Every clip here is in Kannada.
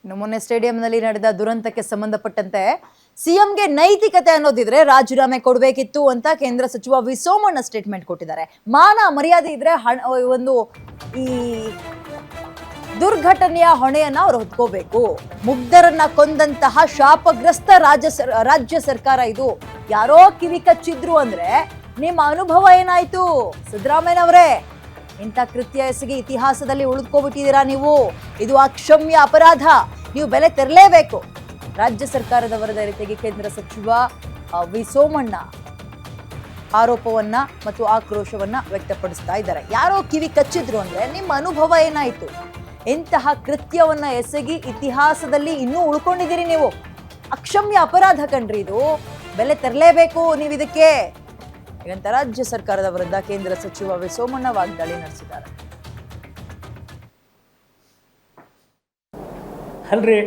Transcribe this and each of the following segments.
ಇನ್ನು ಮೊನ್ನೆ ಸ್ಟೇಡಿಯಂನಲ್ಲಿ ನಡೆದ ದುರಂತಕ್ಕೆ ಸಂಬಂಧಪಟ್ಟಂತೆ ಸಿಎಂಗೆ ನೈತಿಕತೆ ಅನ್ನೋದಿದ್ರೆ ರಾಜೀನಾಮೆ ಕೊಡಬೇಕಿತ್ತು ಅಂತ ಕೇಂದ್ರ ಸಚಿವ ವಿ ಸೋಮಣ್ಣ ಸ್ಟೇಟ್ಮೆಂಟ್ ಕೊಟ್ಟಿದ್ದಾರೆ. ಮಾನ ಮರ್ಯಾದೆ ಇದ್ರೆ ಒಂದು ಈ ದುರ್ಘಟನೆಯ ಹೊಣೆಯನ್ನ ಅವರು ಹೊತ್ಕೋಬೇಕು. ಮುಗ್ಧರನ್ನ ಕೊಂದಂತಹ ಶಾಪಗ್ರಸ್ತ ರಾಜ್ಯ ಸರ್ಕಾರ ಇದು. ಯಾರೋ ಕಿವಿ ಕಚ್ಚಿದ್ರು ಅಂದ್ರೆ ನಿಮ್ಮ ಅನುಭವ ಏನಾಯ್ತು ಸಿದ್ದರಾಮಯ್ಯನವರೇ? ಇಂಥ ಕೃತ್ಯ ಎಸಗಿ ಇತಿಹಾಸದಲ್ಲಿ ಉಳಿದುಕೋಬಿಟ್ಟಿದ್ದೀರಾ ನೀವು. ಇದು ಅಕ್ಷಮ್ಯ ಅಪರಾಧ, ನೀವು ಬೆಲೆ ತೆರಲೇಬೇಕು. ರಾಜ್ಯ ಸರ್ಕಾರದ ವರದಿ ರೀತಿಯಾಗಿ ಕೇಂದ್ರ ಸಚಿವ ವಿ ಸೋಮಣ್ಣ ಆರೋಪವನ್ನ ಮತ್ತು ಆಕ್ರೋಶವನ್ನ ವ್ಯಕ್ತಪಡಿಸ್ತಾ ಇದ್ದಾರೆ. ಯಾರೋ ಕಿವಿ ಕಚ್ಚಿದ್ರು ಅಂದ್ರೆ ನಿಮ್ಮ ಅನುಭವ ಏನಾಯ್ತು? ಇಂತಹ ಕೃತ್ಯವನ್ನ ಎಸಗಿ ಇತಿಹಾಸದಲ್ಲಿ ಇನ್ನೂ ಉಳ್ಕೊಂಡಿದ್ದೀರಿ ನೀವು. ಅಕ್ಷಮ್ಯ ಅಪರಾಧ ಕಣ್ರಿ ಇದು, ಬೆಲೆ ತೆರಲೇಬೇಕು ನೀವು ಇದಕ್ಕೆ ಅಂತ ರಾಜ್ಯ ಸರ್ಕಾರದ ವಿರುದ್ಧ ಕೇಂದ್ರ ಸಚಿವ ವಿ ಸೋಮಣ್ಣ ವಾಗ್ದಾಳಿ ನಡೆಸಿದ್ದಾರೆ. ಅಲ್ರಿ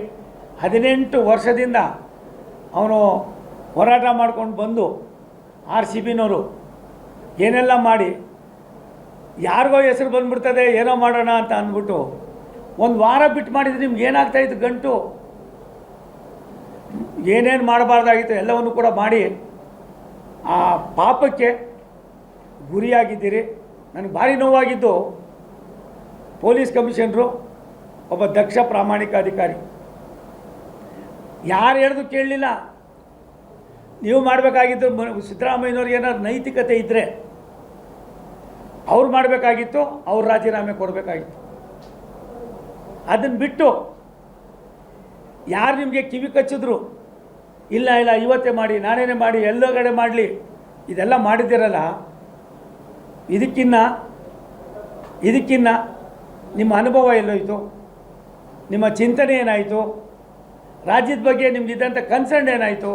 18 ವರ್ಷದಿಂದ ಅವನು ಹೋರಾಟ ಮಾಡ್ಕೊಂಡು ಬಂದು RCBನವರು ಏನೆಲ್ಲ ಮಾಡಿ ಯಾರಿಗೋ ಹೆಸರು ಬಂದ್ಬಿಡ್ತದೆ ಏನೋ ಮಾಡೋಣ ಅಂತ ಅಂದ್ಬಿಟ್ಟು ಒಂದು ವಾರ ಬಿಟ್ಟು ಮಾಡಿದ್ರೆ ನಿಮ್ಗೆ ಏನಾಗ್ತಾಯಿತ್ತು ಗಂಟು? ಏನೇನು ಮಾಡಬಾರ್ದಾಗಿತ್ತು ಎಲ್ಲವನ್ನು ಕೂಡ ಮಾಡಿ ಆ ಪಾಪಕ್ಕೆ ಗುರಿಯಾಗಿದ್ದೀರಿ. ನನಗೆ ಭಾರಿ ನೋವಾಗಿದ್ದು ಪೊಲೀಸ್ ಕಮಿಷನರು ಒಬ್ಬ ದಕ್ಷ ಪ್ರಾಮಾಣಿಕ ಅಧಿಕಾರಿ, ಯಾರು ಹೇಳಿದ್ರು ಕೇಳಲಿಲ್ಲ. ನೀವು ಮಾಡಬೇಕಾಗಿದ್ದು ಸಿದ್ದರಾಮಯ್ಯನವ್ರಿಗೆ ಏನಾದ್ರು ನೈತಿಕತೆ ಇದ್ದರೆ ಅವ್ರು ಮಾಡಬೇಕಾಗಿತ್ತು, ಅವ್ರು ರಾಜೀನಾಮೆ ಕೊಡಬೇಕಾಗಿತ್ತು. ಅದನ್ನು ಬಿಟ್ಟು ಯಾರು ನಿಮಗೆ ಕಿವಿ ಕಚ್ಚಿದ್ರು ಇಲ್ಲ ಇವತ್ತೇ ಮಾಡಿ ನಾನೇನೇ ಮಾಡಿ ಎಲ್ಲೋ ಕಡೆ ಮಾಡಲಿ ಇದೆಲ್ಲ ಮಾಡಿದ್ದೀರಲ್ಲ, ಇದಕ್ಕಿನ್ನ ನಿಮ್ಮ ಅನುಭವ ಎಲ್ಲೋಯ್ತು? ನಿಮ್ಮ ಚಿಂತನೆ ಏನಾಯಿತು? ರಾಜ್ಯದ ಬಗ್ಗೆ ನಿಮ್ಗಿದ್ದಂಥ ಕನ್ಸರ್ನ್ ಏನಾಯಿತು?